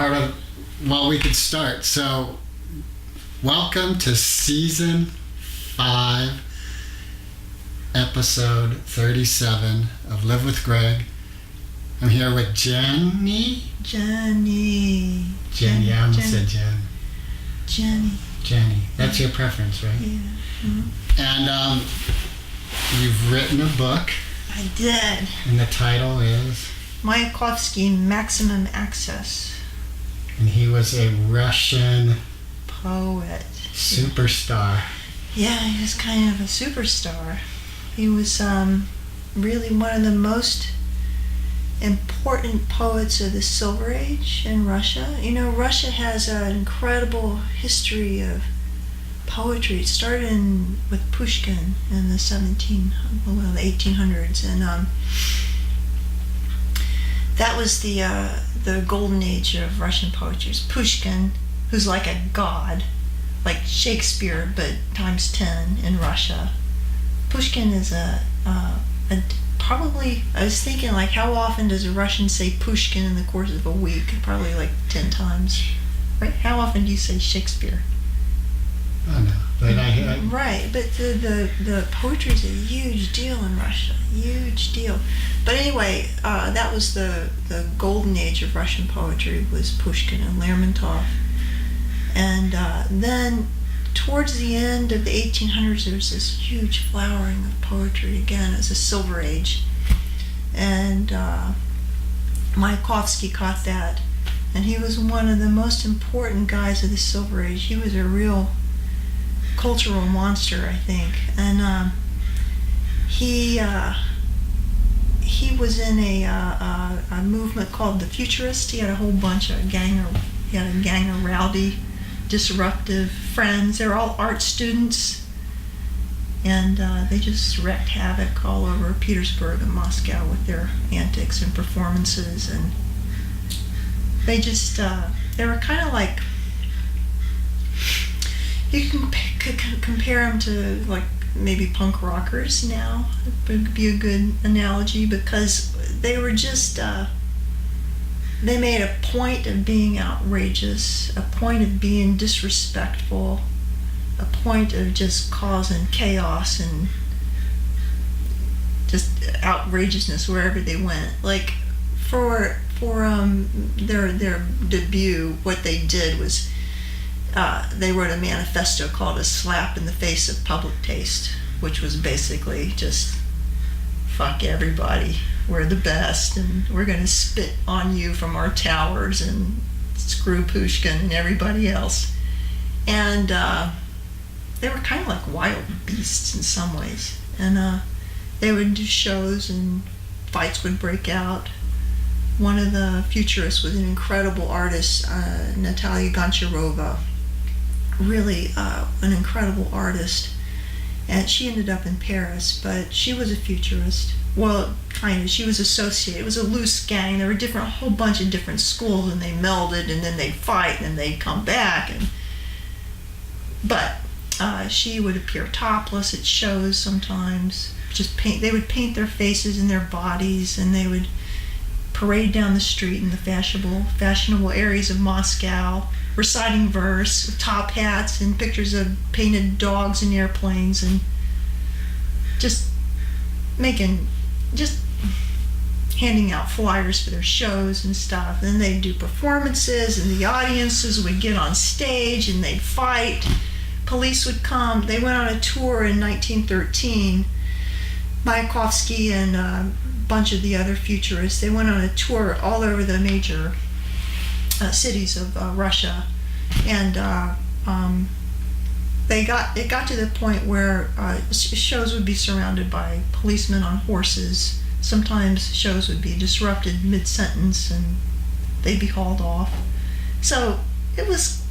we could start. So, welcome to season 5, episode 37 of Live with Greg. I'm here with Jenny. I almost said Jen. Jenny. That's your preference, right? Yeah. Mm-hmm. And you've written a book. I did. And the title is? Mayakovsky, Maximum Access. And he was a Russian poet. Superstar. Yeah, he was kind of a superstar. He was really one of the most important poets of the Silver Age in Russia. You know, Russia has an incredible history of poetry. It started with Pushkin in the 1800s, and that was the golden age of Russian poetry. Pushkin, who's like a god, like Shakespeare but times 10 in Russia. Pushkin is probably, I was thinking, like, how often does a Russian say Pushkin in the course of a week? Probably like 10 times, right? How often do you say Shakespeare? Oh no, but I right, but the poetry is a huge deal in Russia, huge deal. But anyway, that was the golden age of Russian poetry, was Pushkin and Lermontov. And then towards the end of the 1800s, there was this huge flowering of poetry again as a Silver Age. And Mayakovsky caught that. And he was one of the most important guys of the Silver Age. He was a real cultural monster, I think. And he was in a movement called the Futurists. He had a whole bunch of gang of rowdy, disruptive friends. They're all art students, and they just wreaked havoc all over Petersburg and Moscow with their antics and performances. And they just they were kind of like, you can compare them to like maybe punk rockers now. It would be a good analogy, because they were just they made a point of being outrageous, a point of being disrespectful, a point of just causing chaos and just outrageousness wherever they went. Like for their debut, what they did was they wrote a manifesto called "A Slap in the Face of Public Taste," which was basically just fuck everybody. We're the best, and we're going to spit on you from our towers and screw Pushkin and everybody else. And they were kind of like wild beasts in some ways. And they would do shows and fights would break out. One of the futurists was an incredible artist, Natalia Goncharova. Really an incredible artist. And she ended up in Paris, but she was a futurist. Well, kind of. She was associated. It was a loose gang. There were a whole bunch of different schools, and they melded, and then they'd fight, and then they'd come back. But she would appear topless at shows sometimes. They would paint their faces and their bodies, and they would parade down the street in the fashionable areas of Moscow, reciting verse with top hats and pictures of painted dogs and airplanes, and just handing out flyers for their shows and stuff. And then they'd do performances, and the audiences would get on stage and they'd fight. Police would come. They went on a tour in 1913. Mayakovsky and a bunch of the other futurists, they went on a tour all over the major cities of Russia, and it got to the point where shows would be surrounded by policemen on horses. Sometimes shows would be disrupted mid-sentence, and they'd be hauled off. So it was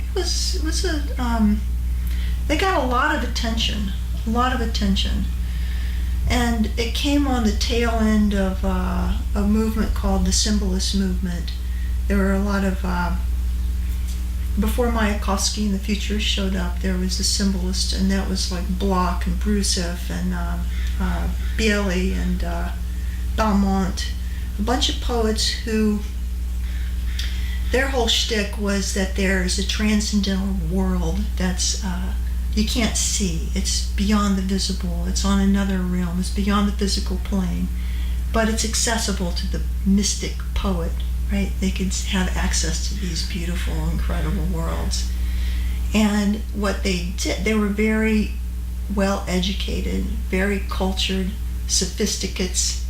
they got a lot of attention, and it came on the tail end of a movement called the Symbolist movement. There were a lot of before Mayakovsky and the Futurists showed up, there was the Symbolist, and that was like Bloch and Brusev and Biely and Balmont, a bunch of poets who their whole shtick was that there's a transcendental world that's you can't see. It's beyond the visible. It's on another realm. It's beyond the physical plane, but it's accessible to the mystic poet, right? They could have access to these beautiful, incredible worlds. And what they did, they were very well educated, very cultured, sophisticates,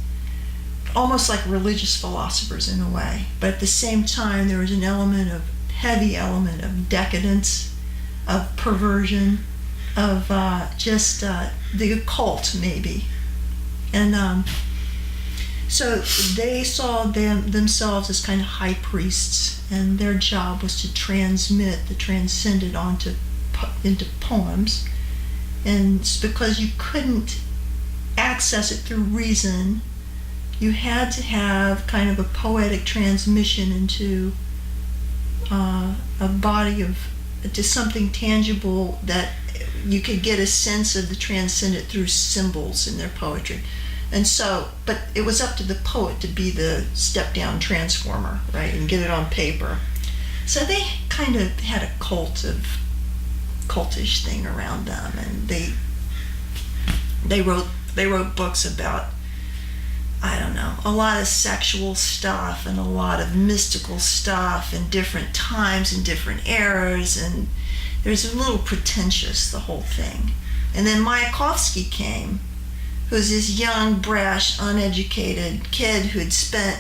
almost like religious philosophers in a way. But at the same time, there was an heavy element of decadence, of perversion, of just the occult maybe. And so they saw themselves as kind of high priests, and their job was to transmit the transcendent into poems. And it's because you couldn't access it through reason, you had to have kind of a poetic transmission into a body of, to something tangible that you could get a sense of the transcendent through symbols in their poetry. And so, but it was up to the poet to be the step-down transformer, right, and get it on paper. So they kind of had a cultish thing around them, and they wrote books about, I don't know, a lot of sexual stuff and a lot of mystical stuff in different times and different eras, and there's a little pretentious, the whole thing. And then Mayakovsky came, who's this young, brash, uneducated kid who had spent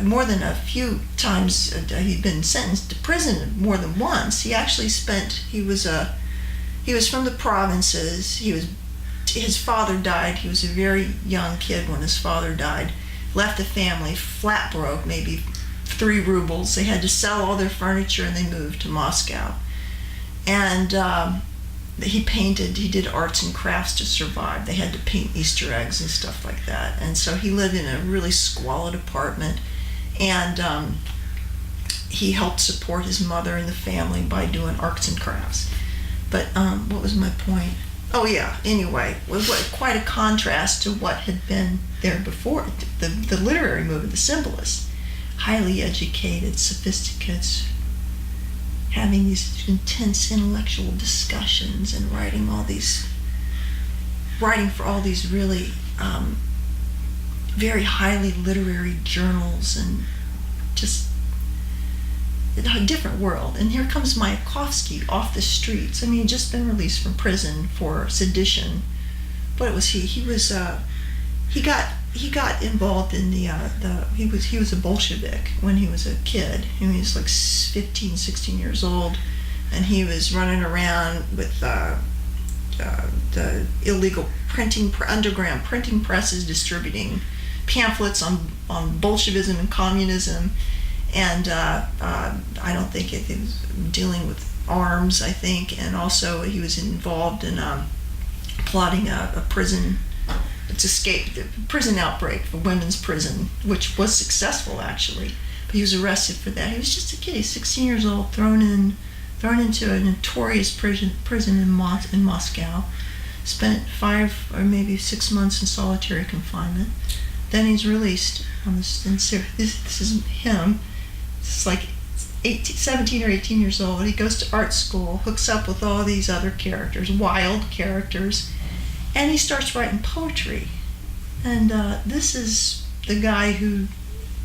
more than a few times, he'd been sentenced to prison more than once. He actually he was from the provinces. His father died. He was a very young kid when his father died. Left the family flat broke, maybe 3 rubles. They had to sell all their furniture and they moved to Moscow. And he did arts and crafts to survive. They had to paint Easter eggs and stuff like that. And so he lived in a really squalid apartment, and he helped support his mother and the family by doing arts and crafts. But what was my point? Oh yeah, anyway, quite a contrast to what had been there before, the literary movement, the symbolists. Highly educated, sophisticates, having these intense intellectual discussions and writing for all these really very highly literary journals, and just a different world. And here comes Mayakovsky off the streets. I mean, he'd just been released from prison for sedition. What was he? He got involved in he was a Bolshevik when he was a kid. He was like 15, 16 years old, and he was running around with the illegal underground printing presses, distributing pamphlets on Bolshevism and communism. And I don't think he was dealing with arms, I think, and also he was involved in plotting a prison to escape the prison outbreak for women's prison, which was successful actually. But he was arrested for that. He was just a kid. He's 16 years old, thrown into a notorious prison in Moscow. Spent 5 or maybe 6 months in solitary confinement. Then he's released on this. This is him. It's like 17 or 18 years old. He goes to art school, hooks up with all these other characters, wild characters, and he starts writing poetry. And this is the guy who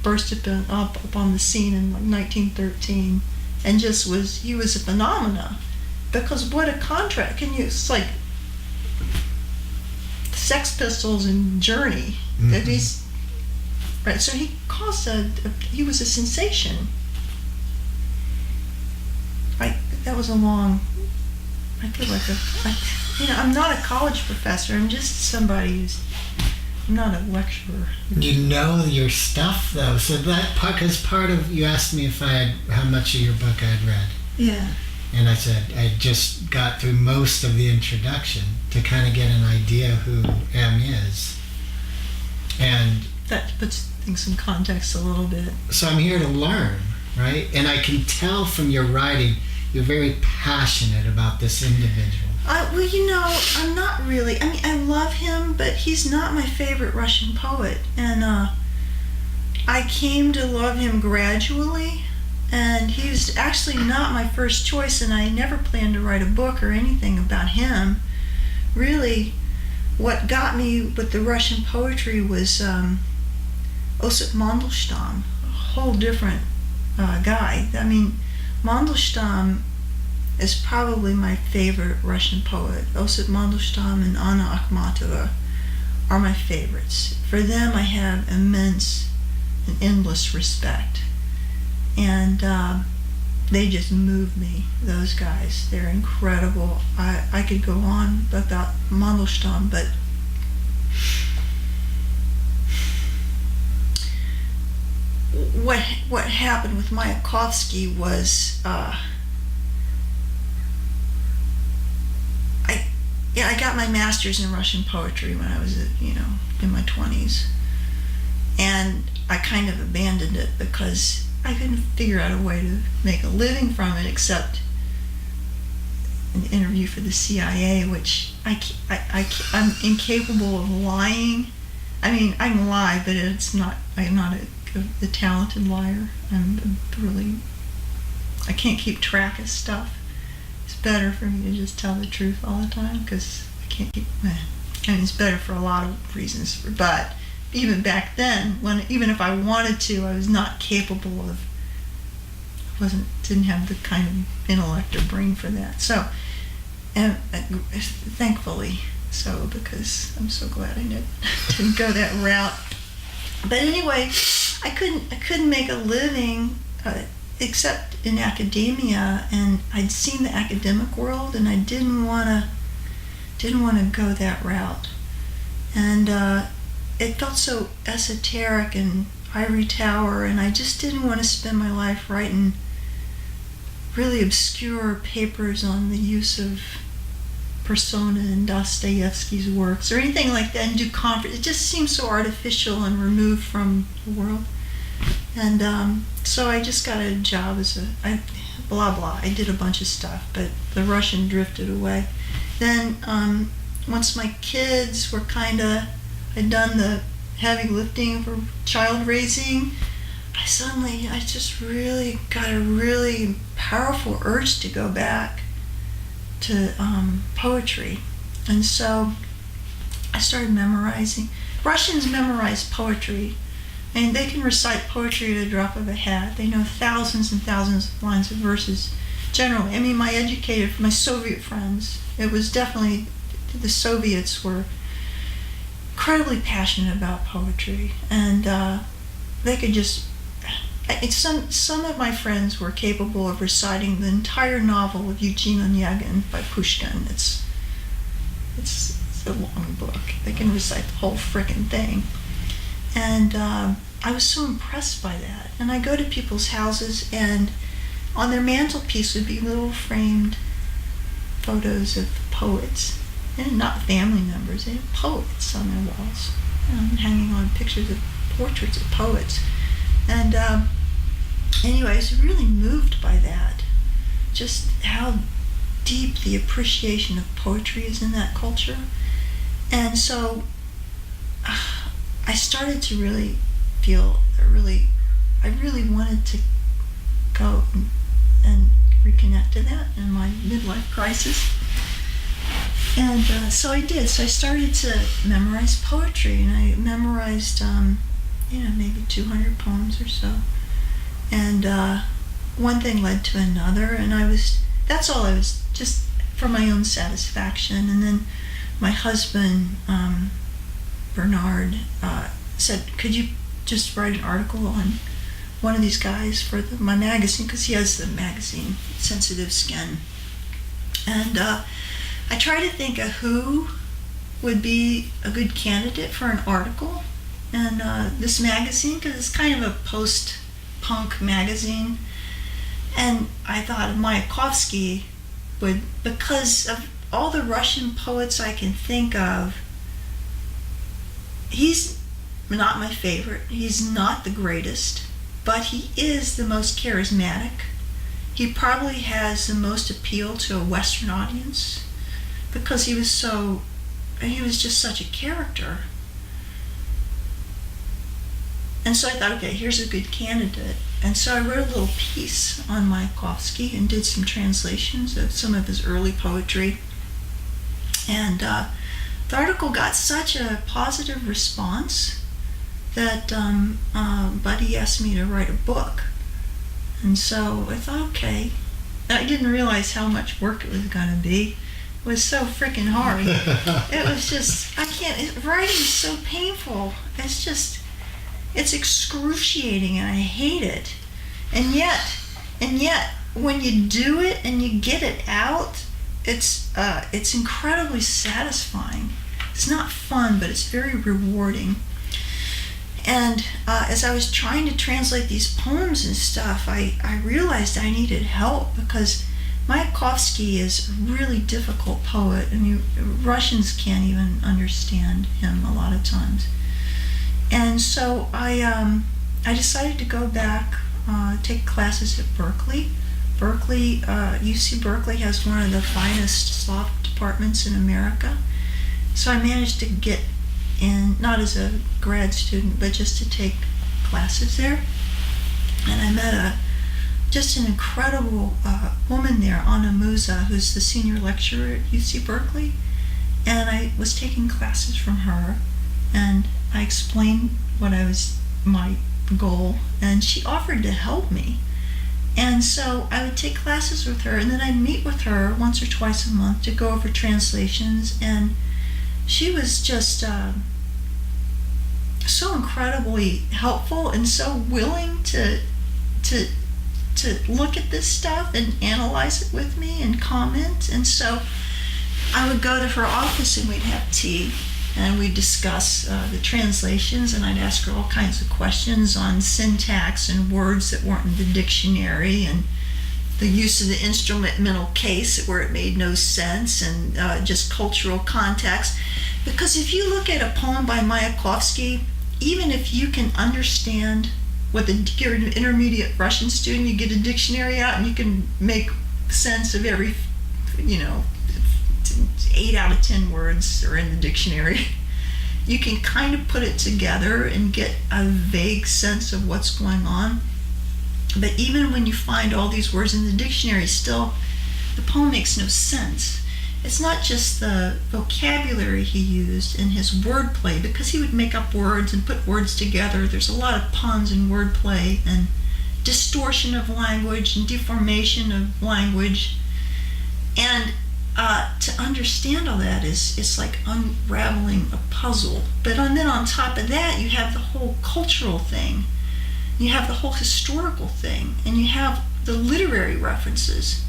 burst up on the scene in like 1913, and he was a phenomena, because what a contrast. It's like Sex Pistols and Journey. Mm-hmm. That he's right. So he was a sensation. That was a long. I feel like I'm not a college professor. I'm just somebody I'm not a lecturer. You know your stuff though, so that because part of you asked me how much of your book I'd read. Yeah. And I said I just got through most of the introduction to kind of get an idea who M is. And that puts things in context a little bit. So I'm here to learn, right? And I can tell from your writing you're very passionate about this individual. I'm not really. I mean, I love him, but he's not my favorite Russian poet. And I came to love him gradually, and he was actually not my first choice, and I never planned to write a book or anything about him. Really, what got me with the Russian poetry was Osip Mandelstam, a whole different guy. I mean, Mandelstam is probably my favorite Russian poet. Osip Mandelstam and Anna Akhmatova are my favorites. For them, I have immense and endless respect. And they just move me, those guys. They're incredible. I could go on about Mandelstam, but what happened with Mayakovsky was I got my master's in Russian poetry when I was in my 20s, and I kind of abandoned it because I couldn't figure out a way to make a living from it except an interview for the CIA, which I'm incapable of lying. I mean, I can lie, but I'm not a talented liar. I can't keep track of stuff. It's better for me to just tell the truth all the time because I can't keep. It's better for a lot of reasons. But even back then, even if I wanted to, I was not capable of. Didn't have the kind of intellect or brain for that. So, and thankfully so, because I'm so glad I didn't go that route. But anyway, I couldn't make a living except in academia, and I'd seen the academic world, and I didn't want to go that route, and it felt so esoteric and ivory tower, and I just didn't want to spend my life writing really obscure papers on the use of persona in Dostoevsky's works or anything like that, and do conference. It just seemed so artificial and removed from the world. And so I just got a job as blah blah. I did a bunch of stuff, but the Russian drifted away. Then once my kids were I'd done the heavy lifting for child raising, I just really got a really powerful urge to go back to poetry. And so I started memorizing. Russians memorize poetry, and they can recite poetry at a drop of a hat. They know thousands and thousands of lines of verses generally. I mean, my Soviet friends, it was definitely, the Soviets were incredibly passionate about poetry, and they could just, some of my friends were capable of reciting the entire novel of Eugene Onegin by Pushkin. It's a long book. They can recite the whole frickin' thing. And I was so impressed by that. And I go to people's houses, and on their mantelpiece would be little framed photos of poets, and not family members. They had poets on their walls, hanging on pictures of portraits of poets. And anyway, I was really moved by that, just how deep the appreciation of poetry is in that culture. And so I started to really feel I really wanted to go and reconnect to that in my midlife crisis. And so I did. So I started to memorize poetry, and I memorized maybe 200 poems or so. And one thing led to another, and that's all I was, just for my own satisfaction. And then my husband, Bernard, said, could you just write an article on one of these guys for my magazine, because he has the magazine, Sensitive Skin. And I tried to think of who would be a good candidate for an article in this magazine, because it's kind of a post-punk magazine. And I thought of Mayakovsky would, because of all the Russian poets I can think of, he's not my favorite. He's not the greatest, but he is the most charismatic. He probably has the most appeal to a Western audience because he was just such a character. And so I thought, okay, here's a good candidate. And so I wrote a little piece on Mayakovsky and did some translations of some of his early poetry. And the article got such a positive response that Buddy asked me to write a book. And so I thought, okay. I didn't realize how much work it was going to be. It was so freaking hard. It was just, writing is so painful. It's excruciating, and I hate it. And yet, when you do it and you get it out, it's incredibly satisfying. It's not fun, but it's very rewarding. And as I was trying to translate these poems and stuff, I realized I needed help, because Mayakovsky is a really difficult poet. I mean, Russians can't even understand him a lot of times. And so I decided to go back, take classes at Berkeley. UC Berkeley has one of the finest Slav departments in America. So I managed to get in, not as a grad student, but just to take classes there. And I met just an incredible woman there, Anna Musa, who's the senior lecturer at UC Berkeley. And I was taking classes from her, and I explained my goal, and she offered to help me. And so I would take classes with her, and then I'd meet with her once or twice a month to go over translations. And she was just so incredibly helpful and so willing to look at this stuff and analyze it with me and comment. And so I would go to her office and we'd have tea and we'd discuss the translations, and I'd ask her all kinds of questions on syntax and words that weren't in the dictionary, and the use of the instrumental case where it made no sense, and just cultural context. Because if you look at a poem by Mayakovsky, even if you can understand you're an intermediate Russian student, you get a dictionary out and you can make sense of every, 8 out of 10 words are in the dictionary. You can kind of put it together and get a vague sense of what's going on. But even when you find all these words in the dictionary, still the poem makes no sense. It's not just the vocabulary he used in his wordplay, because he would make up words and put words together. There's a lot of puns and wordplay and distortion of language and deformation of language. And to understand all that is like unraveling a puzzle. But then on top of that, you have the whole cultural thing. You have the whole historical thing, and you have the literary references.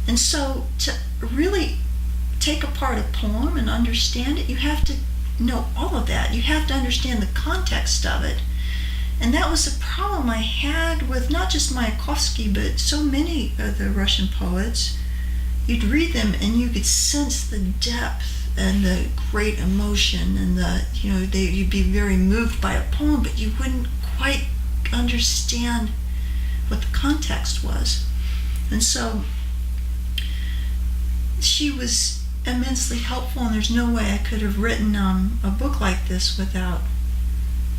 And so to really take apart a poem and understand it, you have to know all of that. You have to understand the context of it. And that was the problem I had with not just Mayakovsky, but so many of the Russian poets. You'd read them and you could sense the depth and the great emotion, and you'd be very moved by a poem, but you wouldn't quite understand what the context was. And so she was immensely helpful, and there's no way I could have written a book like this without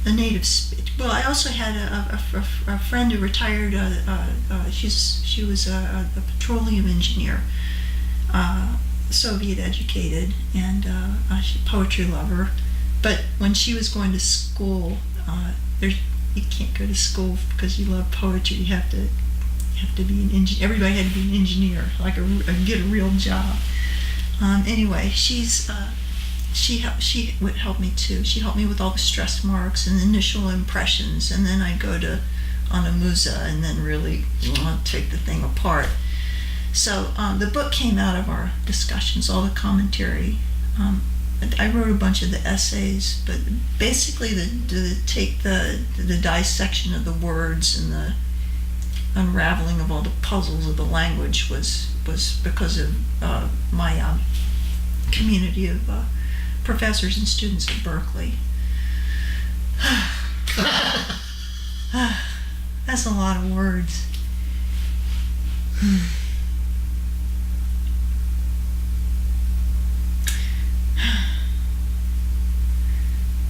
a native speech. Well, I also had a friend who retired. She was a petroleum engineer, Soviet educated, and she's a poetry lover. But when she was going to school, you can't go to school because you love poetry. You have to be an engineer. Everybody had to be an engineer, get a real job. Anyway, she would help me too. She helped me with all the stress marks and initial impressions, and then I go to Anna Musa and then really take the thing apart. So the book came out of our discussions, all the commentary. I wrote a bunch of the essays, but basically the dissection of the words and the unraveling of all the puzzles of the language was because of my community of professors and students at Berkeley. That's a lot of words.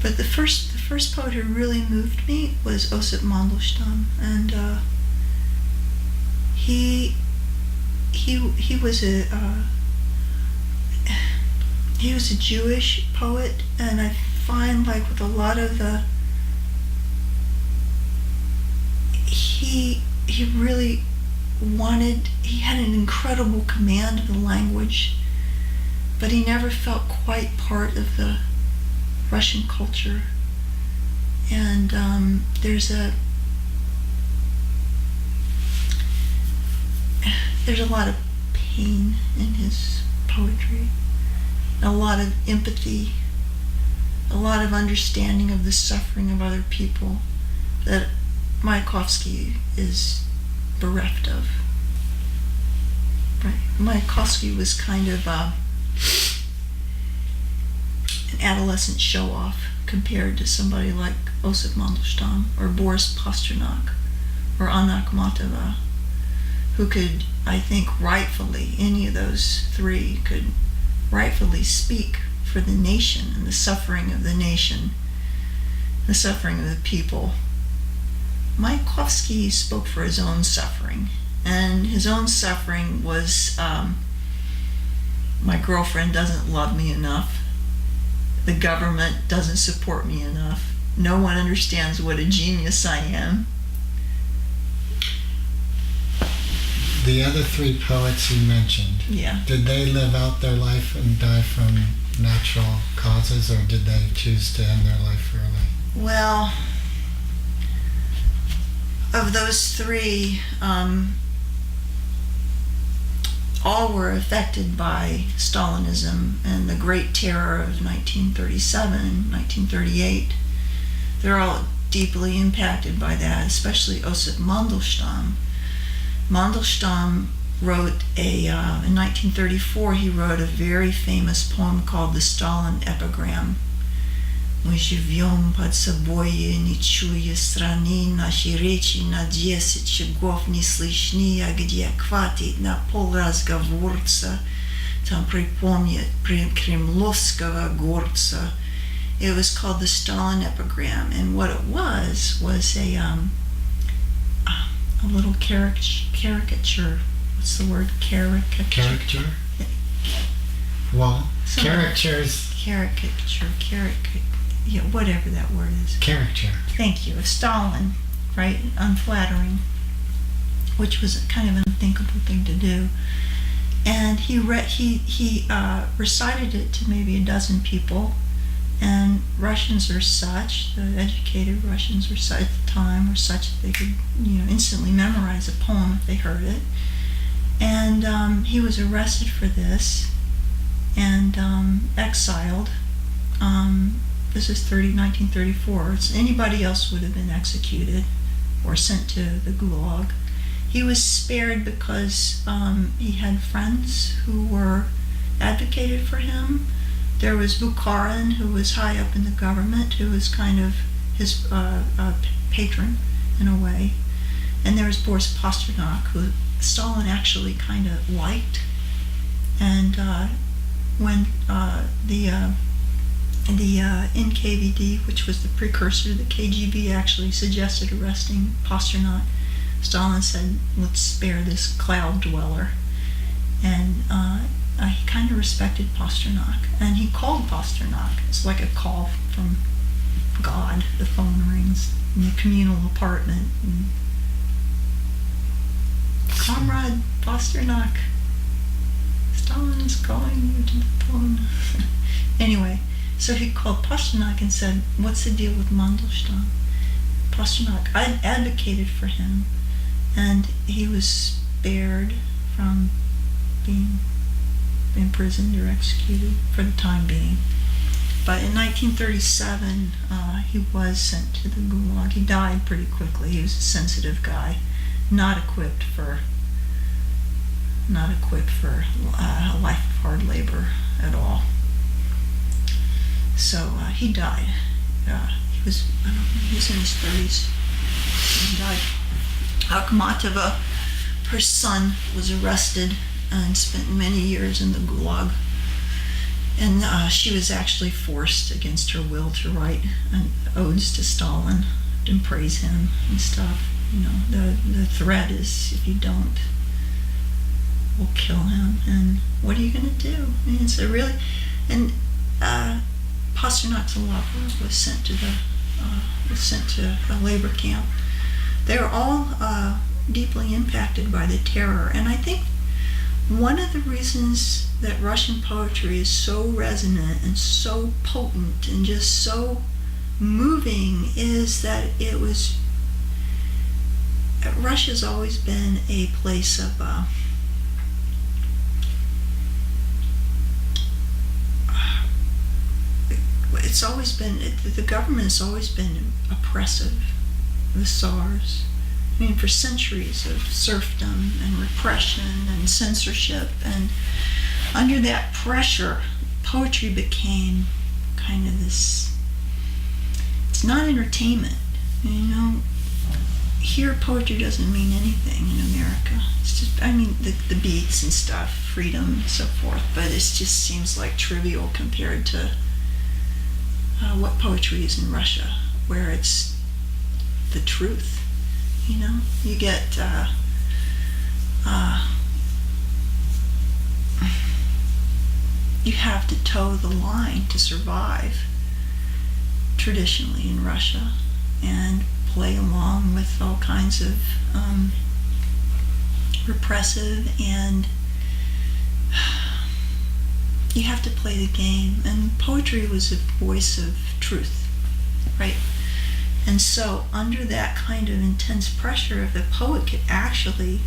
But But the first poet who really moved me was Osip Mandelstam, and he was a Jewish poet, and I find like with a lot of the he really he had an incredible command of the language, but he never felt quite part of the Russian culture. And there's a lot of pain in his poetry, a lot of empathy, a lot of understanding of the suffering of other people that Mayakovsky is bereft of. Right? Mayakovsky was kind of an adolescent show-off compared to somebody like Osip Mandelstam or Boris Pasternak or Anna Akhmatova, who could, I think, rightfully, any of those three could rightfully speak for the nation and the suffering of the nation, the suffering of the people. Mayakovsky spoke for his own suffering, and his own suffering was, my girlfriend doesn't love me enough, the government doesn't support me enough, no one understands what a genius I am. The other three poets you mentioned, Yeah. did they live out their life and die from natural causes, or did they choose to end their life early? Well, of those three, all were affected by Stalinism and the Great Terror of 1937, 1938. They're all deeply impacted by that, especially Osip Mandelstam. Mandelstam wrote in 1934, he wrote a very famous poem called The Stalin Epigram. Мы живем под собой, не чуя страны, наши речи на 10 шагов не слышны, а где хватит на полразговорца, там припомнят кремлевского горца. It was called the Stalin Epigram, and what it was a little caricature. What's the word? Caricature? Well, Caricatures. Yeah, whatever that word is. Caricature. Thank you. Of Stalin, right? Unflattering, which was a kind of an unthinkable thing to do. And he recited it to maybe a dozen people. And Russians are such, the educated Russians were such at the time, were such that they could, instantly memorize a poem if they heard it. And he was arrested for this and exiled. This is 1934. So anybody else would have been executed or sent to the Gulag. He was spared because he had friends who were advocated for him. There was Bukharin, who was high up in the government, who was kind of his patron in a way. And there was Boris Pasternak, who Stalin actually kind of liked. And when the NKVD, which was the precursor to the KGB, actually suggested arresting Pasternak, Stalin said, let's spare this cloud dweller. And he kind of respected Pasternak, and he called Pasternak. It's like a call from God. The phone rings in the communal apartment. And, Comrade Pasternak, Stalin is calling you to the phone. Anyway, so he called Pasternak and said, what's the deal with Mandelstam? Pasternak, I advocated for him, and he was spared from being imprisoned or executed for the time being. But in 1937, he was sent to the Gulag. He died pretty quickly. He was a sensitive guy, not equipped for a life of hard labor at all. So he died. He was in his 30s. He died. Akhmatova, her son, was arrested and spent many years in the Gulag. And she was actually forced against her will to write odes to Stalin and praise him and stuff. The threat is, if you don't, we'll kill him. And what are you going to do? I mean, it's a really... And Pasternak's lover was sent to a labor camp. They were all deeply impacted by the terror. And I think one of the reasons that Russian poetry is so resonant and so potent and just so moving is that Russia's always been a place of the government has always been oppressive. The Tsars, for centuries of serfdom and repression and censorship, and under that pressure, poetry became kind of this. It's not entertainment, Here, poetry doesn't mean anything in America. It's just, the beats and stuff, freedom and so forth, but it just seems like trivial compared to what poetry is in Russia, where it's the truth. You get you have to toe the line to survive traditionally in Russia, and play along with all kinds of repressive, and you have to play the game. And poetry was a voice of truth, right? And so under that kind of intense pressure, if the poet could actually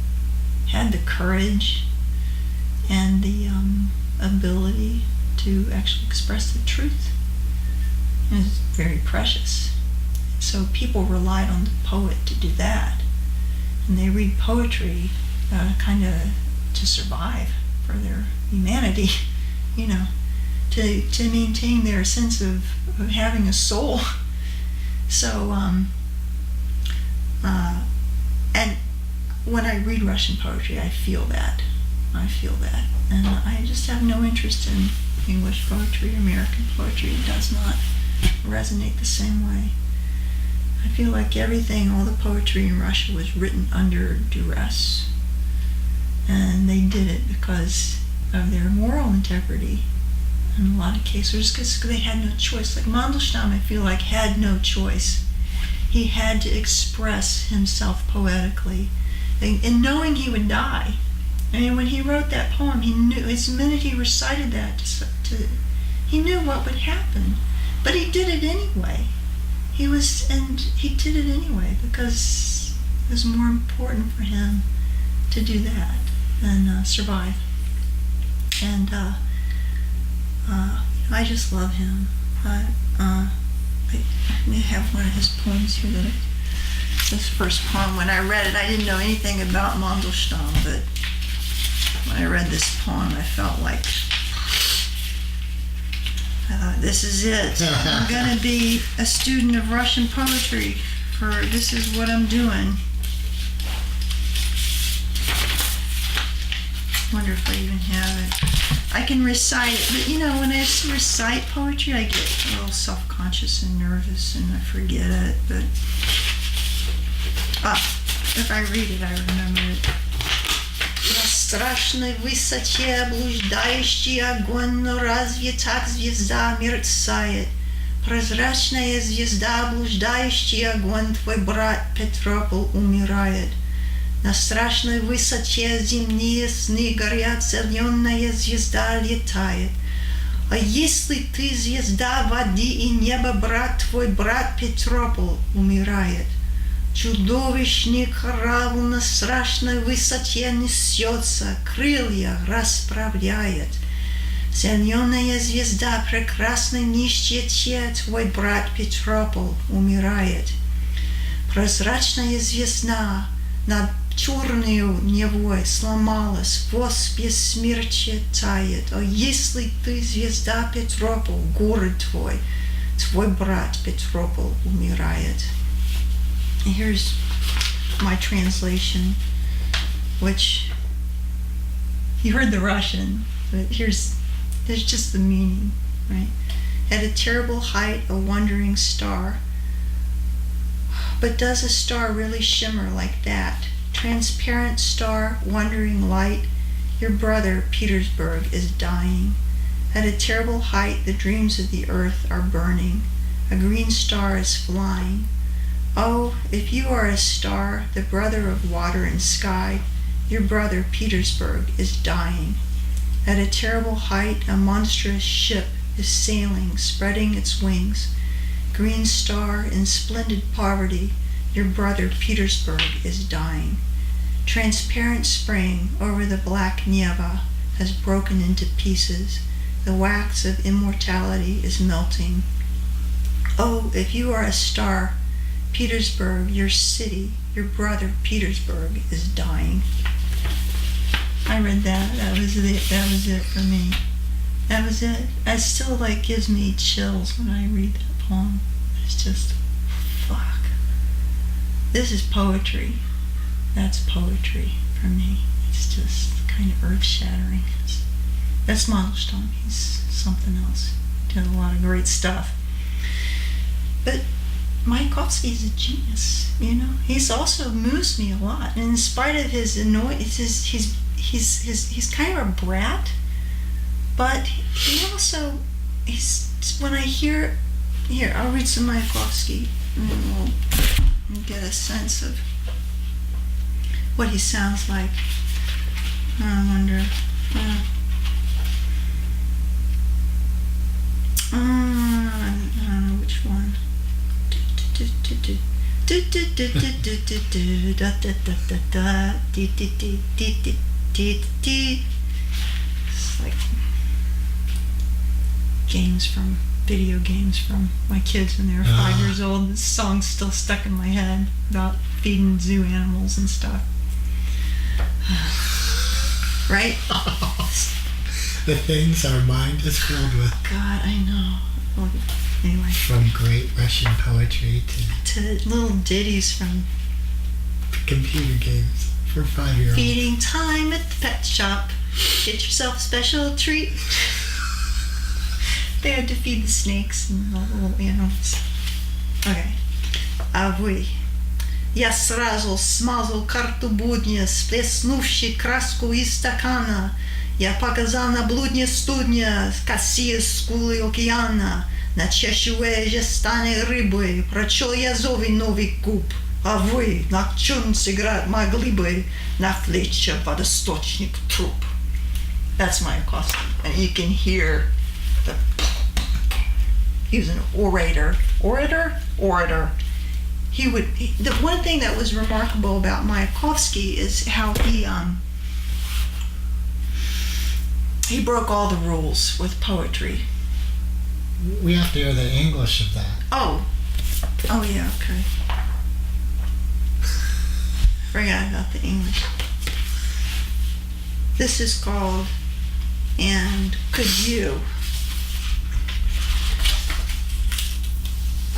had the courage and the ability to actually express the truth, it was very precious. So people relied on the poet to do that, and they read poetry kind of to survive for their humanity, to maintain their sense of having a soul. So, and when I read Russian poetry, I feel that, and I just have no interest in English poetry, American poetry. It does not resonate the same way. I feel like all the poetry in Russia was written under duress, and they did it because of their moral integrity in a lot of cases, because they had no choice. Like Mandelstam, I feel like, had no choice. He had to express himself poetically, and knowing he would die. When he wrote that poem, he knew, the minute he recited that, he knew what would happen, but he did it anyway. He did it anyway because it was more important for him to do that than survive. And I just love him. I may have one of his poems here. This first poem, when I read it, I didn't know anything about Mandelstam, but when I read this poem, I felt like, this is it. I'm going to be a student of Russian poetry, this is what I'm doing. Wonder if I even have it. I can recite it, but when I recite poetry, I get a little self-conscious and nervous, and I forget it. But if I read it, I remember it. На страшной высоте блуждающий огонь, но разве так звезда мерцает? Прозрачная звезда, блуждающий огонь, твой брат Петропол умирает. На страшной высоте зимние сны горят, зеленая звезда летает. А если ты звезда воды и неба, брат, твой брат Петропол умирает. Чудовищный корабль на страшной высоте несется, крылья расправляет. Зеленая звезда, прекрасной нищете, твой брат Петропол умирает. Прозрачная звезда над черною Невой сломалась, воз бессмертия тает. А если ты звезда Петропол, город твой брат Петропол умирает. And here's my translation, which you heard the Russian, but here's There's just the meaning, right? At a terrible height, a wandering star. But does a star really shimmer like that? Transparent star, wandering light. Your brother, Petersburg, is dying. At a terrible height, the dreams of the earth are burning. A green star is flying. Oh, if you are a star, the brother of water and sky, your brother, Petersburg, is dying. At a terrible height, a monstrous ship is sailing, spreading its wings. Green star in splendid poverty, your brother, Petersburg, is dying. Transparent spring over the black Neva has broken into pieces. The wax of immortality is melting. Oh, if you are a star, Petersburg, your city, your brother, Petersburg, is dying. I read that. That was it for me. That was it. It still gives me chills when I read that poem. It's just, fuck. This is poetry. That's poetry for me. It's just kind of earth-shattering. That's Mandelstam. He's something else. Did a lot of great stuff. But Mayakovsky is a genius, He's also moves me a lot. And in spite of his annoyance, he's kind of a brat, but he also, when I hear, here, I'll read some Mayakovsky, and then we'll get a sense of what he sounds like. I wonder. I don't know which one. It's like video games from my kids when they were 5 years old. This song's still stuck in my head about feeding zoo animals and stuff. Right? The things our mind is filled with. God, I know. Well, anyway. From great Russian poetry to little ditties from computer games for 5-year-olds. Feeding time at the pet shop. Get yourself a special treat. They had to feed the snakes and all the little animals. Okay. А вы? Я сразу смазал карту будня, сплеснувши краску из стакана. Я показал на блудне студня, косые скулы океана. На чешуе стане рыбой, прочел я зове новый куб. А вы на чем сыграть могли бы, на плече водосточник труп. That's Mayakovsky. And you can hear the... He was an orator. Orator. The one thing that was remarkable about Mayakovsky is how he broke all the rules with poetry. We have to hear the English of that. Oh yeah, okay. Forgot about the English. This is called And Could You?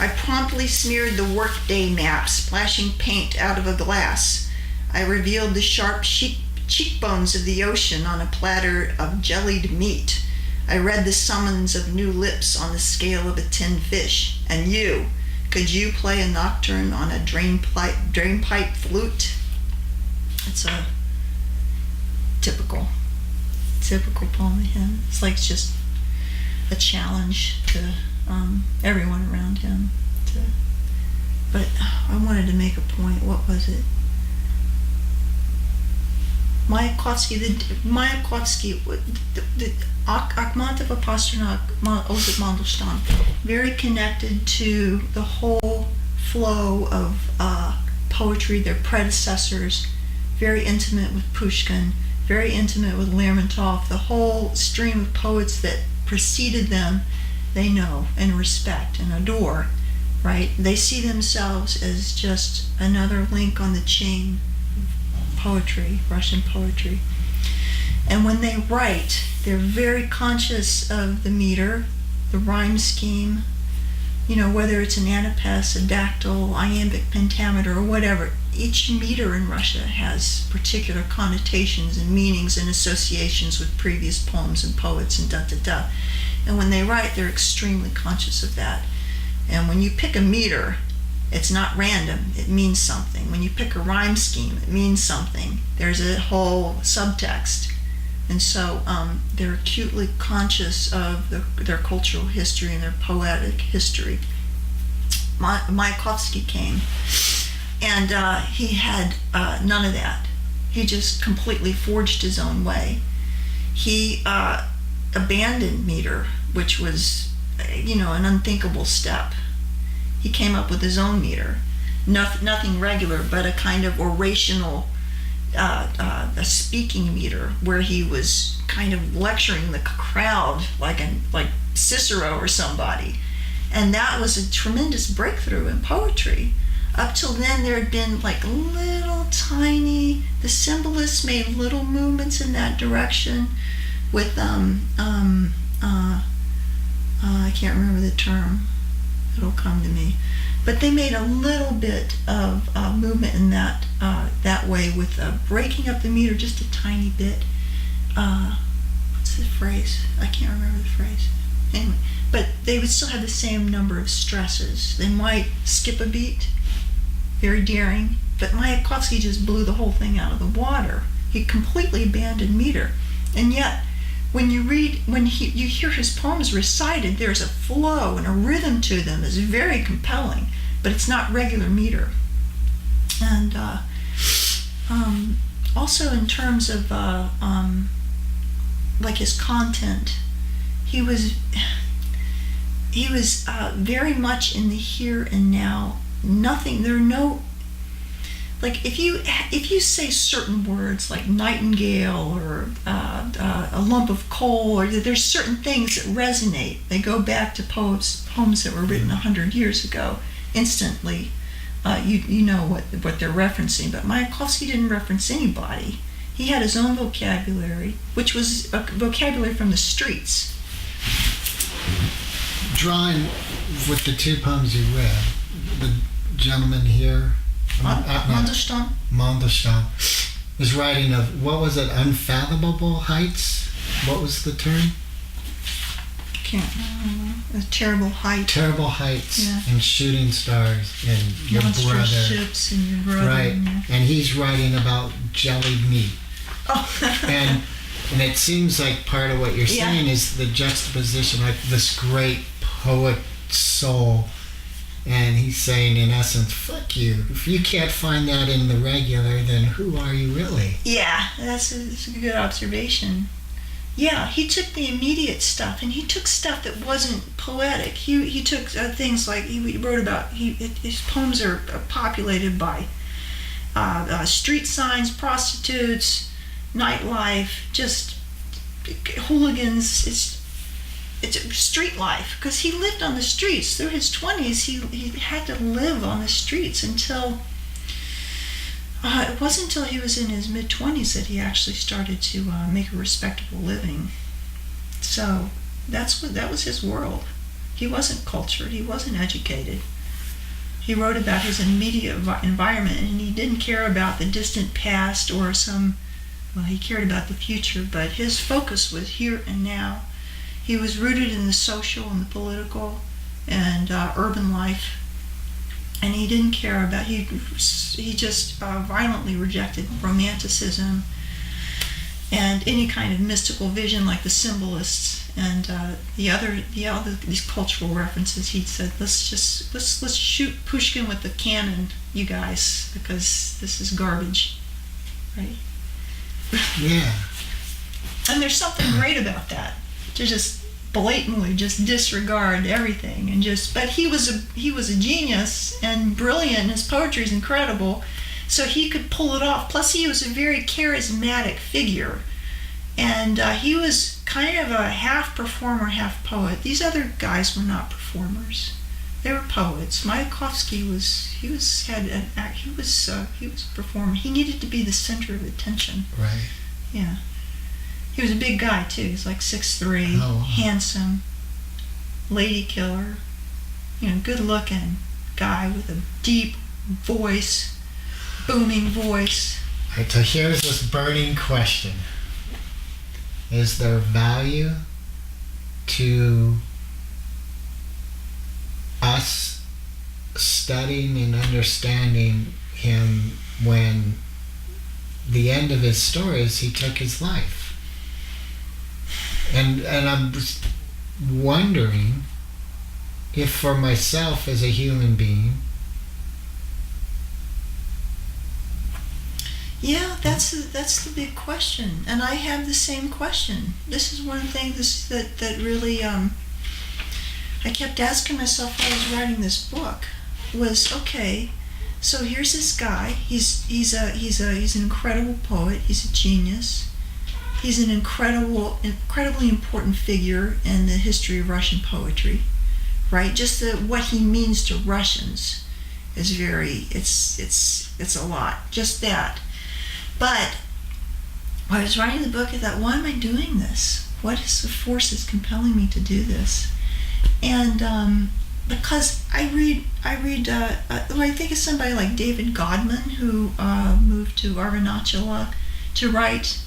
I promptly smeared the workday map, splashing paint out of a glass. I revealed the sharp cheekbones of the ocean on a platter of jellied meat. I read the summons of new lips on the scale of a tinned fish. And you, could you play a nocturne on a drainpipe flute? It's a typical poem of him. It's like just a challenge to everyone around him. But I wanted to make a point. What was it? Mayakovsky, the Akhmatova Pasternak, Osip Mandelstam, very connected to the whole flow of poetry, their predecessors, very intimate with Pushkin, very intimate with Lermontov, the whole stream of poets that preceded them, they know and respect and adore, right? They see themselves as just another link on the chain of poetry, Russian poetry. And when they write, they're very conscious of the meter, the rhyme scheme, whether it's an anapes, a dactyl, iambic pentameter, or whatever. each meter in Russia has particular connotations and meanings and associations with previous poems and poets and da-da-da. And when they write, they're extremely conscious of that. And when you pick a meter, it's not random, it means something. When you pick a rhyme scheme, it means something. There's a whole subtext. And so they're acutely conscious of their cultural history and their poetic history. Mayakovsky came, and he had none of that. He just completely forged his own way. He abandoned meter, which was, an unthinkable step. He came up with his own meter, nothing regular, but a kind of orational, a speaking meter, where he was kind of lecturing the crowd like Cicero or somebody. And that was a tremendous breakthrough in poetry. Up till then, there had been like little tiny, the symbolists made little movements in that direction with, I can't remember the term, it'll come to me. But they made a little bit of movement in that way with breaking up the meter just a tiny bit. What's the phrase? I can't remember the phrase. Anyway, but they would still have the same number of stresses. They might skip a beat, very daring, but Mayakovsky just blew the whole thing out of the water. He completely abandoned meter. And yet, when you hear his poems recited, there's a flow and a rhythm to them that's very compelling, but it's not regular meter. And also in terms of like his content, he was very much in the here and now. Nothing. There are no, like if you say certain words like nightingale or a lump of coal, or there's certain things that resonate. They go back to poems that were written 100 years ago. Instantly, you know what they're referencing. But Mayakovsky didn't reference anybody. He had his own vocabulary, which was a vocabulary from the streets. Drawing with the two poems you read, the gentleman here, Mandelstam is writing of, what was it, unfathomable heights? What was the term? Can't remember. A terrible height. Terrible heights, yeah. And shooting stars and your Monstrous brother. ships and your brother. Right, Yeah. and he's writing about jellied meat. Oh. and it seems like part of what you're Yeah. saying is the juxtaposition, like this great poet soul, and he's saying in essence, fuck you. If you can't find that in the regular, then who are you really? Yeah, that's a good observation. Yeah, he took the immediate stuff, and he took stuff that wasn't poetic. He took things like he wrote about. His poems are populated by street signs, prostitutes, nightlife, just hooligans. It's street life, because he lived on the streets through his 20s. He had to live on the streets until it wasn't until he was in his mid-20s that he actually started to make a respectable living. So that was his world. He wasn't cultured. He wasn't educated. He wrote about his immediate environment, and he didn't care about the distant past or he cared about the future, but his focus was here and now. He was rooted in the social and the political and urban life, and he didn't care about. He just violently rejected romanticism and any kind of mystical vision like the symbolists and these cultural references. He said, let's shoot Pushkin with the cannon, you guys, because this is garbage, right? Yeah. And there's something great about that. To just blatantly just disregard everything and but he was a genius and brilliant. His poetry is incredible, so he could pull it off. Plus, he was a very charismatic figure, and he was kind of a half performer, half poet. These other guys were not performers; they were poets. Mayakovsky was a performer. He needed to be the center of attention. Right. Yeah. He was a big guy too. He was like 6'3", Oh, wow. handsome, lady killer, good looking guy with a deep voice, booming voice. All right, so here's this burning question. Is there value to us studying and understanding him when the end of his story is he took his life? And I'm just wondering if for myself as a human being. Yeah, that's the big question, and I have the same question. This is one thing that really I kept asking myself while I was writing this book was, okay, so here's this guy. He's an incredible poet. He's a genius. He's an incredibly important figure in the history of Russian poetry, right? Just what he means to Russians is it's a lot. Just that. But while I was writing the book, I thought, why am I doing this? What is the force that's compelling me to do this? And because I think of somebody like David Godman, who moved to Arunachala to write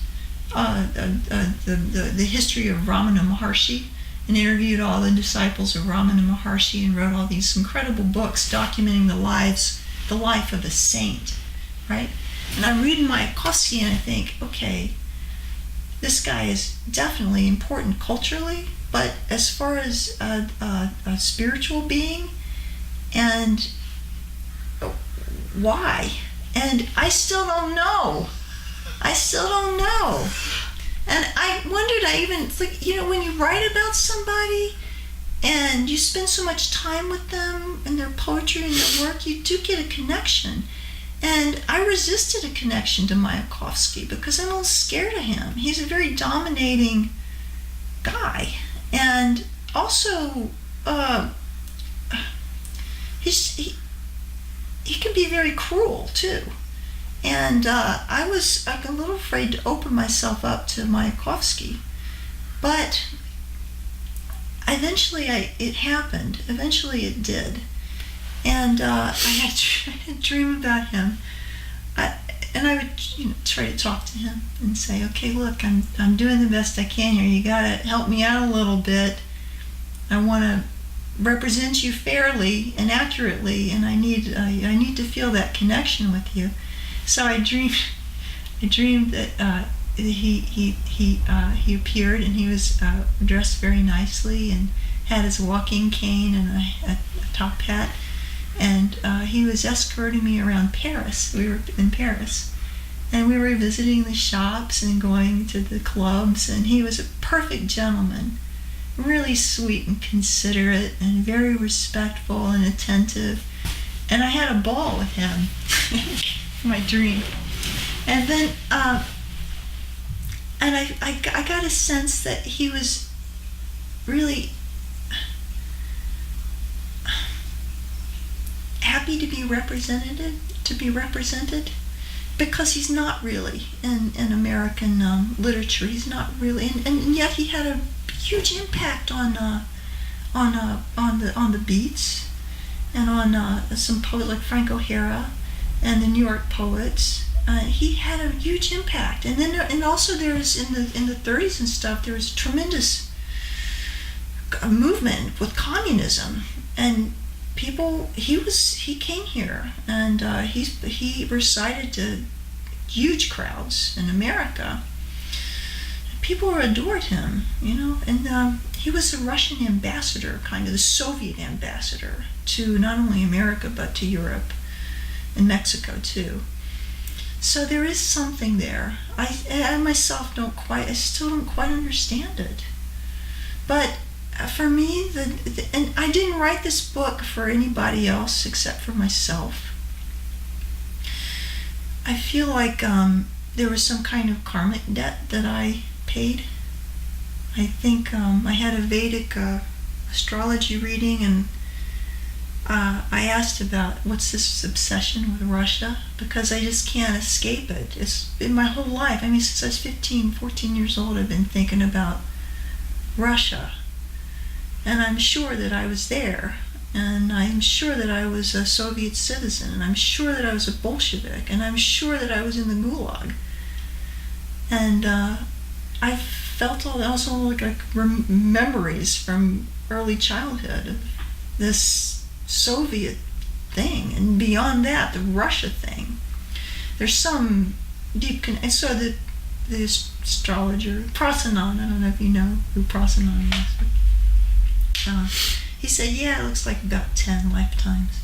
the history of Ramana Maharshi, and interviewed all the disciples of Ramana Maharshi, and wrote all these incredible books documenting the life of a saint, right? And I'm reading Mayakovsky and I think, okay, this guy is definitely important culturally, but as far as a spiritual being, and why? And I still don't know. And I wondered, when you write about somebody and you spend so much time with them and their poetry and their work, you do get a connection. And I resisted a connection to Mayakovsky because I'm a little scared of him. He's a very dominating guy. And also, he can be very cruel, too. And I was a little afraid to open myself up to Mayakovsky. But eventually it happened. Eventually it did. And I had a dream about him. And I would try to talk to him and say, okay, look, I'm doing the best I can here. You got to help me out a little bit. I want to represent you fairly and accurately, and I need to feel that connection with you. So I dreamed that he appeared, and he was dressed very nicely and had his walking cane and a top hat, and he was escorting me around Paris. We were in Paris, and we were visiting the shops and going to the clubs, and he was a perfect gentleman, really sweet and considerate and very respectful and attentive, and I had a ball with him. My dream. And then and I got a sense that he was really happy to be represented, because he's not really in American literature. He's not really, and yet he had a huge impact on the Beats and on some poets like Frank O'Hara and the New York poets. He had a huge impact. And then and also there was in the 30s and stuff, there was tremendous movement with communism, and people, he came here, and he recited to huge crowds in America. People adored him, and he was the Russian ambassador, kind of the Soviet ambassador to not only America but to Europe and Mexico too. So there is something there. I myself still don't quite understand it. But for me, and I didn't write this book for anybody else except for myself. I feel like there was some kind of karmic debt that I paid. I think I had a Vedic astrology reading, and I asked about what's this obsession with Russia, because I just can't escape it. It's been my whole life. I mean, since I was 14 years old, I've been thinking about Russia. And I'm sure that I was there. And I'm sure that I was a Soviet citizen, and I'm sure that I was a Bolshevik, and I'm sure that I was in the Gulag. And I felt all also like memories from early childhood of this Soviet thing, and beyond that, the Russia thing. There's some deep connection. So the astrologer Prasanan, I don't know if you know who Prasanan is. He said, yeah, it looks like about 10 lifetimes.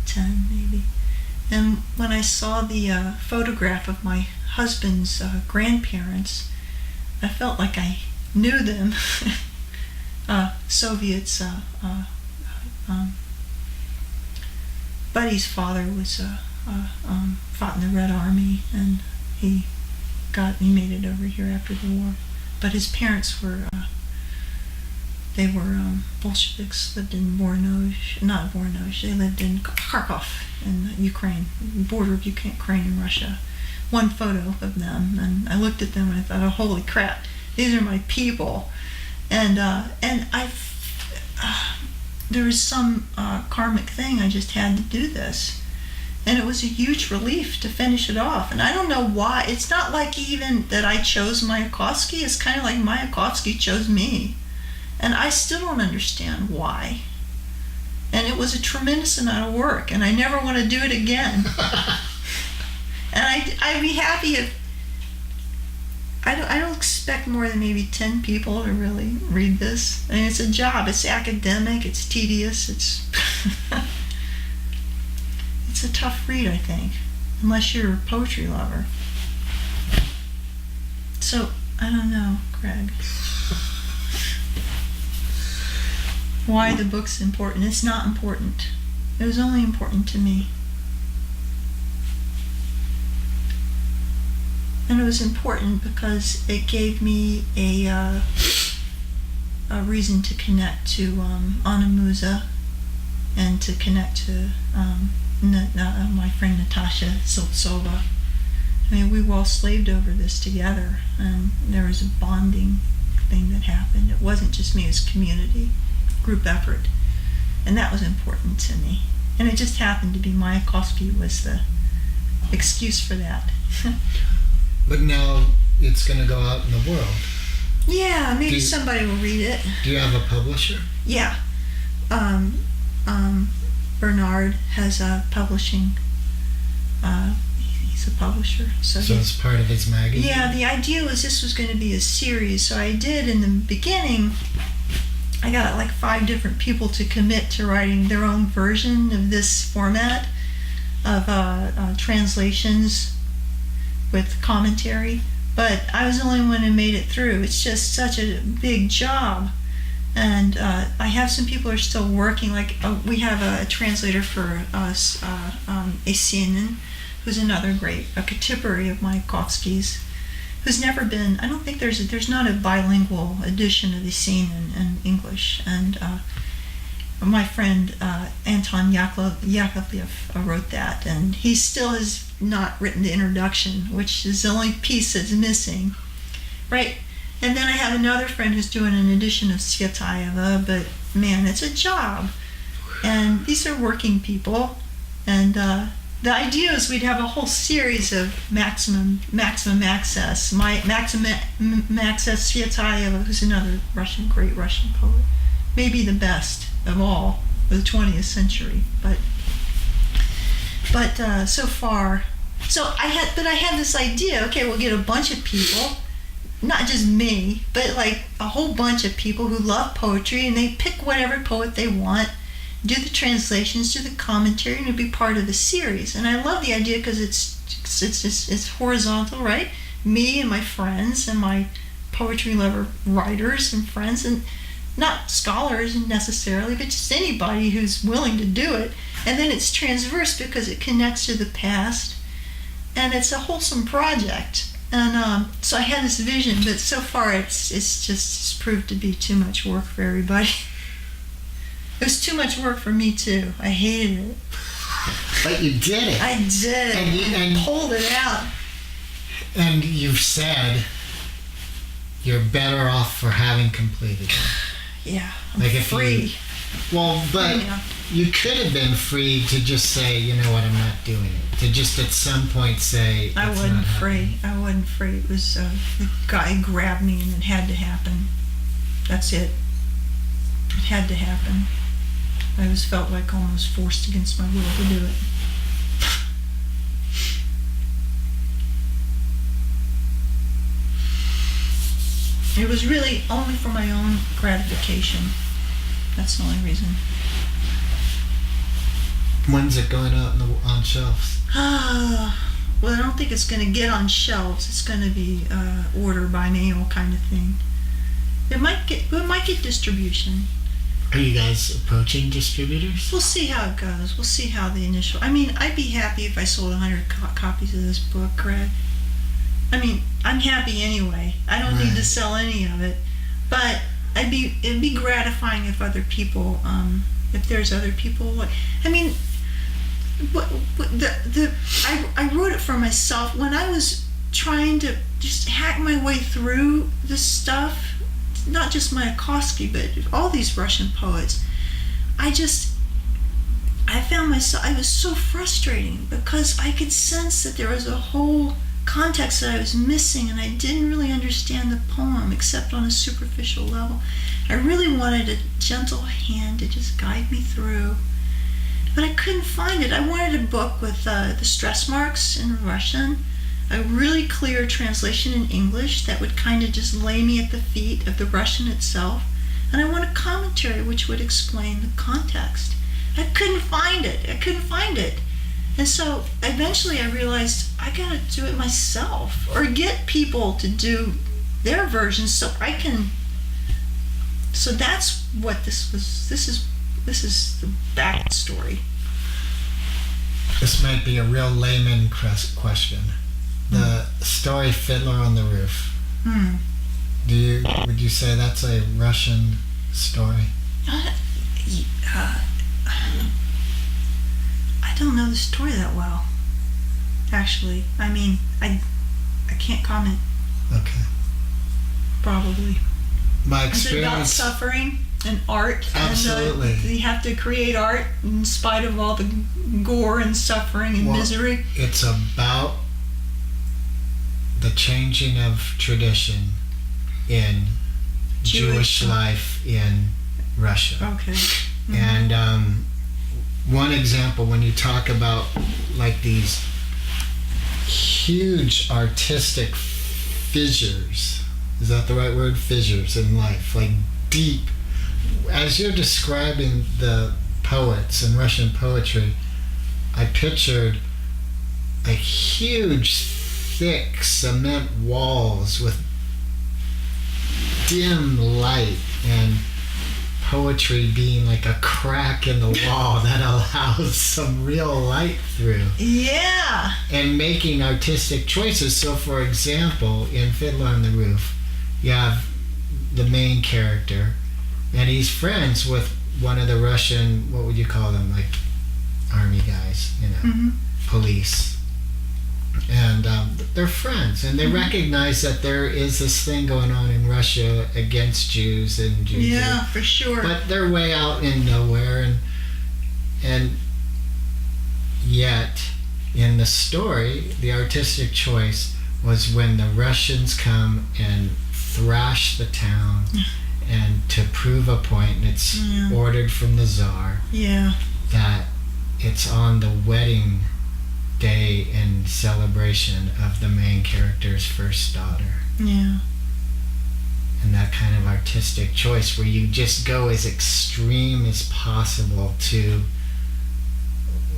10, maybe. And when I saw the photograph of my husband's grandparents, I felt like I knew them. Soviets. Buddy's father was fought in the Red Army, and he made it over here after the war. But his parents were Bolsheviks, lived in Voronezh. They lived in Kharkov in Ukraine, border of Ukraine and Russia. One photo of them, and I looked at them and I thought, oh, holy crap, these are my people. And there was some karmic thing, I just had to do this. And it was a huge relief to finish it off. And I don't know why. It's not like even that I chose Mayakovsky. It's kind of like Mayakovsky chose me. And I still don't understand why. And it was a tremendous amount of work, and I never want to do it again. And I'd be happy if I don't expect more than maybe 10 people to really read this. I mean, it's a job. It's academic. It's tedious. It's it's a tough read, I think, unless you're a poetry lover. So I don't know, Greg. Why the book's important? It's not important. It was only important to me. And it was important because it gave me a reason to connect to Anna Musa and to connect to my friend Natasha Siltsova. I mean, we were all slaved over this together, and there was a bonding thing that happened. It wasn't just me, it was community, group effort, and that was important to me. And it just happened to be Mayakovsky was the excuse for that. But now it's going to go out in the world. Yeah, maybe somebody will read it. Do you have a publisher? Yeah. Bernard has a publishing. He's a publisher. So it's part of his magazine? Yeah, the idea was this was going to be a series. So I did in the beginning, I got like 5 different people to commit to writing their own version of this format of translations with commentary, but I was the only one who made it through. It's just such a big job, and I have some people who are still working. Like we have a translator for us, Esinen, who's another great a contemporary of Mayakovsky's, who's never been. I don't think there's not a bilingual edition of Esinen in English, and my friend Anton Yakovlev wrote that, and he still has not written the introduction, which is the only piece that's missing, right? And then I have another friend who's doing an edition of Tsvetaeva, but man, it's a job. And these are working people, and the idea is we'd have a whole series of maximum access. Maximum access Tsvetaeva, who's another great Russian poet, maybe the best of all of the 20th century, but so far, I had this idea. Okay, we'll get a bunch of people, not just me, but like a whole bunch of people who love poetry, and they pick whatever poet they want, do the translations, do the commentary, and it'll be part of the series. And I love the idea because it's horizontal, right? Me and my friends and my poetry lover writers and friends, and not scholars necessarily, but just anybody who's willing to do it. And then it's transverse because it connects to the past, and it's a wholesome project. And so I had this vision, but so far it's proved to be too much work for everybody. It was too much work for me too. I hated it. But you did it. I did it. And pulled it out. And you've said you're better off for having completed it. Yeah, I'm like free. Well, but Yeah. you could have been free to just say, you know what, I'm not doing it. To just at some point say, I it's wasn't not happening. free. I wasn't free. It was the guy grabbed me and it had to happen. That's it. It had to happen. I was felt like almost forced against my will to do it. It was really only for my own gratification. That's the only reason. When's it going out on shelves? Well, I don't think it's going to get on shelves. It's going to be order by mail kind of thing. It might get distribution. Are you guys approaching distributors? We'll see how it goes. We'll see how the initial. I mean, I'd be happy if I sold 100 copies of this book, Greg. I mean, I'm happy anyway. I don't need to sell any of it, but it'd be gratifying if other people, if there's other people. I mean, I wrote it for myself when I was trying to just hack my way through this stuff. Not just Mayakovsky, but all these Russian poets. I found myself, I was so frustrating because I could sense that there was a whole context that I was missing and I didn't really understand the poem except on a superficial level. I really wanted a gentle hand to just guide me through, but I couldn't find it. I wanted a book with the stress marks in Russian, a really clear translation in English that would kind of just lay me at the feet of the Russian itself, and I want a commentary which would explain the context. I couldn't find it. And so eventually I realized I gotta do it myself or get people to do their versions so I can. So that's what this was. This is the backstory. This might be a real layman question. The story Fiddler on the Roof. Would you say that's a Russian story? I don't know the story that well, actually. I mean, I can't comment. Okay. Probably. My Is it about experience. suffering and art? Absolutely. And you have to create art in spite of all the gore and suffering and misery. It's about the changing of tradition in Jewish life in Russia. Okay. Mm-hmm. And one example, when you talk about like these huge artistic fissures, is that the right word? Fissures in life, like deep. As you're describing the poets and Russian poetry, I pictured like huge, thick cement walls with dim light and poetry being like a crack in the wall that allows some real light through. Yeah. And making artistic choices. So for example, in Fiddler on the Roof, you have the main character and he's friends with one of the Russian, what would you call them, like army guys, police. And they're friends, and they recognize that there is this thing going on in Russia against Jews and Jews. Yeah, for sure. But they're way out in nowhere, and yet in the story, the artistic choice was when the Russians come and thrash the town, and to prove a point, and it's ordered from the Tsar that it's on the wedding day in celebration of the main character's first daughter. Yeah. And that kind of artistic choice where you just go as extreme as possible to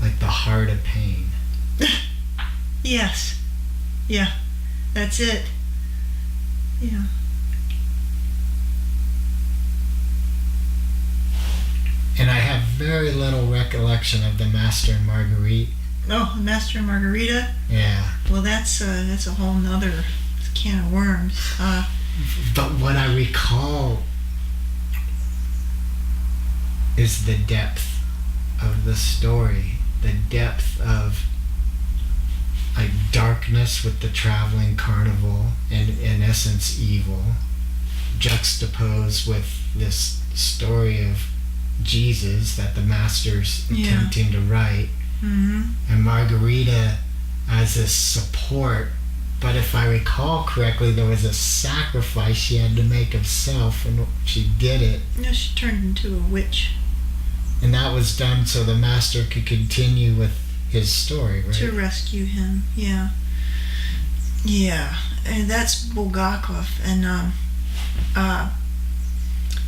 like the heart of pain. Yes. Yeah. That's it. Yeah. And I have very little recollection of the Master and Marguerite. Oh, Master and Margarita? Yeah. Well, that's a whole nother can of worms. But what I recall is the depth of the story, the depth of like darkness with the traveling carnival and in essence evil, juxtaposed with this story of Jesus that the master's attempting to write, Mm-hmm. and Margarita as a support. But if I recall correctly, there was a sacrifice she had to make of self, and she did it. No, she turned into a witch. And that was done so the master could continue with his story, right? To rescue him, yeah. Yeah, and that's Bulgakov. And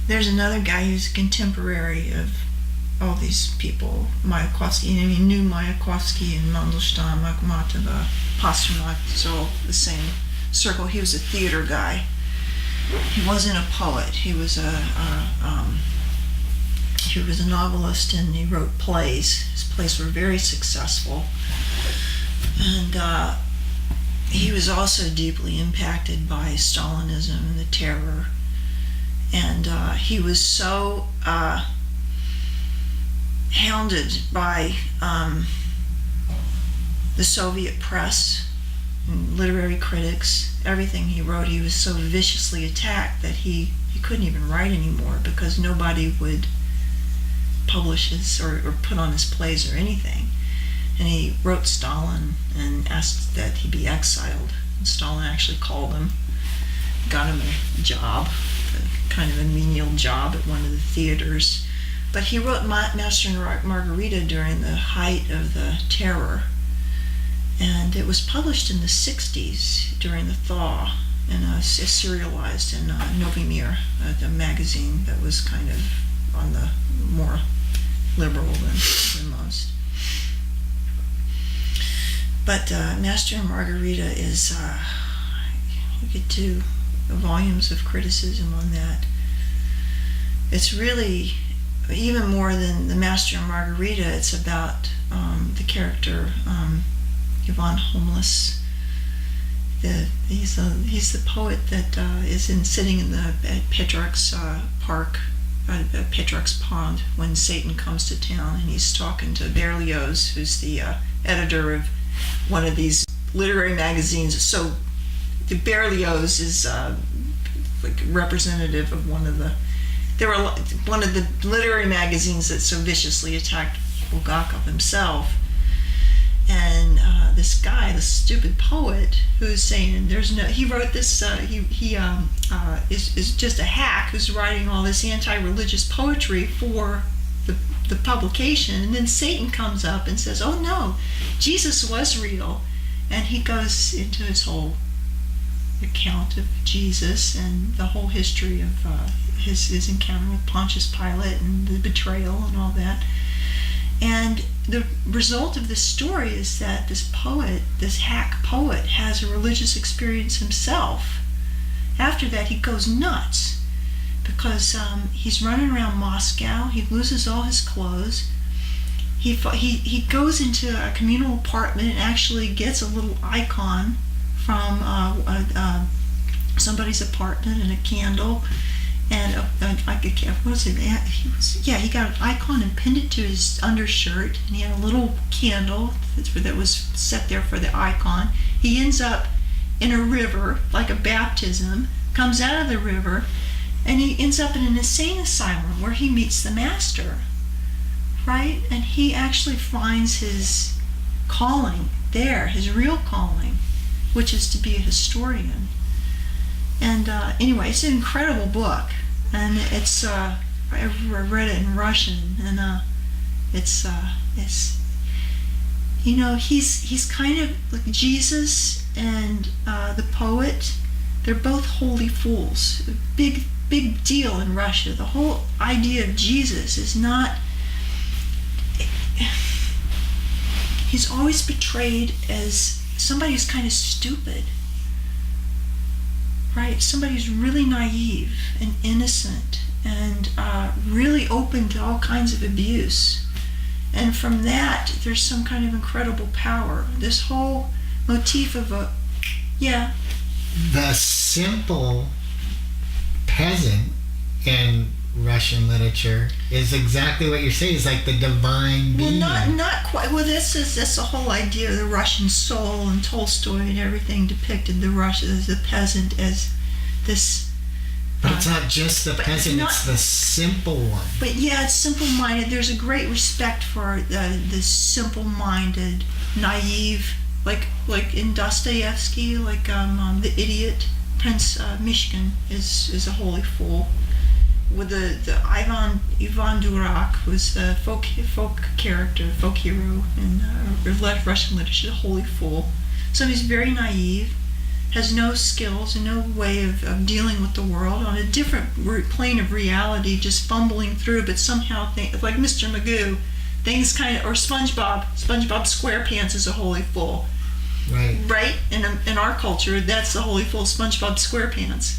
there's another guy who's a contemporary of all these people, Mayakovsky. And he knew Mayakovsky and Mandelstam, Akhmatova, Pasternak, it's all the same circle. He was a theater guy. He wasn't a poet. He was a novelist, and he wrote plays. His plays were very successful. And he was also deeply impacted by Stalinism and the terror. And he was so hounded by the Soviet press and literary critics. Everything he wrote, he was so viciously attacked that he couldn't even write anymore because nobody would publish his or put on his plays or anything. And he wrote Stalin and asked that he be exiled. And Stalin actually called him, got him a job, kind of a menial job at one of the theaters. But he wrote Master and Margarita during the height of the terror. And it was published in the 60s during the thaw, and serialized in Novi Mir, the magazine that was kind of on the more liberal than most. But Master and Margarita is, you could do volumes of criticism on that. It's really, even more than the Master and Margarita, it's about the character Ivan Homeless. He's the poet that is sitting at Petrarch's park, Petrarch's pond, when Satan comes to town, and he's talking to Berlioz, who's the editor of one of these literary magazines. So the Berlioz is like representative of one of the literary magazines that so viciously attacked Bulgakov himself. And this guy, the stupid poet, who's saying he wrote this, is just a hack who's writing all this anti-religious poetry for the publication. And then Satan comes up and says, oh no, Jesus was real. And he goes into his whole account of Jesus and the whole history of his encounter with Pontius Pilate and the betrayal and all that. And the result of this story is that this hack poet, has a religious experience himself. After that, he goes nuts because he's running around Moscow. He loses all his clothes. He goes into a communal apartment and actually gets a little icon from somebody's apartment and a candle. And what is it? He got an icon and pinned it to his undershirt, and he had a little candle that was set there for the icon. He ends up in a river, like a baptism, comes out of the river, and he ends up in an insane asylum where he meets the master, right? And he actually finds his calling there, his real calling, which is to be a historian. And anyway, it's an incredible book, and it's I read it in Russian, and it's he's kind of like Jesus and the poet. They're both holy fools. Big deal in Russia. The whole idea of Jesus is not. He's always portrayed as somebody who's kind of stupid. Right? Somebody who's really naive and innocent and really open to all kinds of abuse. And from that, there's some kind of incredible power. This whole motif of the simple peasant in Russian literature is exactly what you're saying. It's like the divine being. Well, not quite. Well, that's the whole idea of the Russian soul, and Tolstoy and everything depicted the peasant as this But it's not just the peasant, it's the simple one. But yeah, it's simple-minded. There's a great respect for the simple-minded, naive, like in Dostoevsky, like the idiot Prince Mishkin is a holy fool. With the Ivan Durak, who's the folk character, folk hero in Russian literature, a holy fool. So he's very naive, has no skills and no way of dealing with the world, on a different plane of reality, just fumbling through, but somehow, like Mr. Magoo, things kind of, or SpongeBob SquarePants is a holy fool. Right? In our culture, that's the holy fool, SpongeBob SquarePants.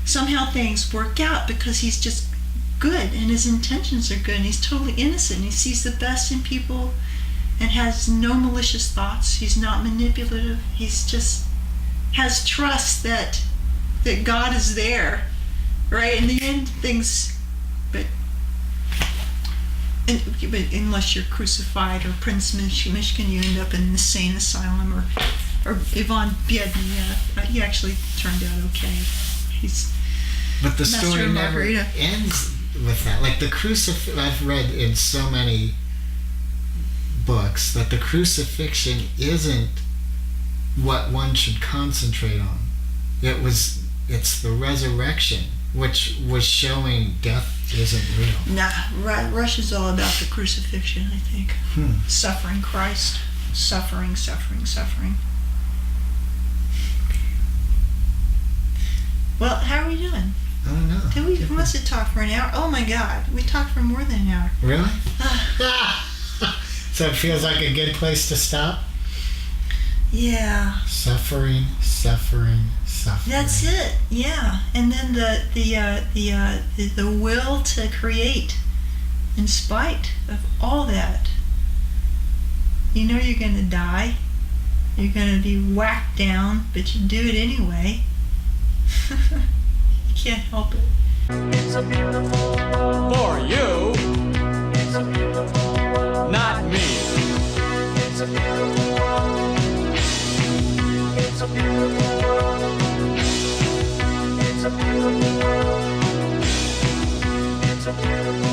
Somehow things work out because he's just good and his intentions are good and he's totally innocent and he sees the best in people and has no malicious thoughts. He's not manipulative. He's just has trust that God is there, right? In the end, but unless you're crucified or Prince Mishkin, you end up in an insane asylum, or Ivan Biedny. He actually turned out okay. But the story never ends with that. Like the I've read in so many books that the crucifixion isn't what one should concentrate on. It's the resurrection, which was showing death isn't real. Nah, Russia's all about the crucifixion, I think. Suffering Christ. Suffering. Well, how are we doing? I don't know. We must have talked for an hour. Oh my God, we talked for more than an hour. Really? So it feels like a good place to stop? Yeah. Suffering. That's it. Yeah. And then the will to create, in spite of all that. You know you're going to die. You're going to be whacked down, but you do it anyway. You can't help it. It's a beautiful world for you. It's a beautiful world, not me. It's a beautiful world. It's a beautiful world. It's a beautiful world. It's a beautiful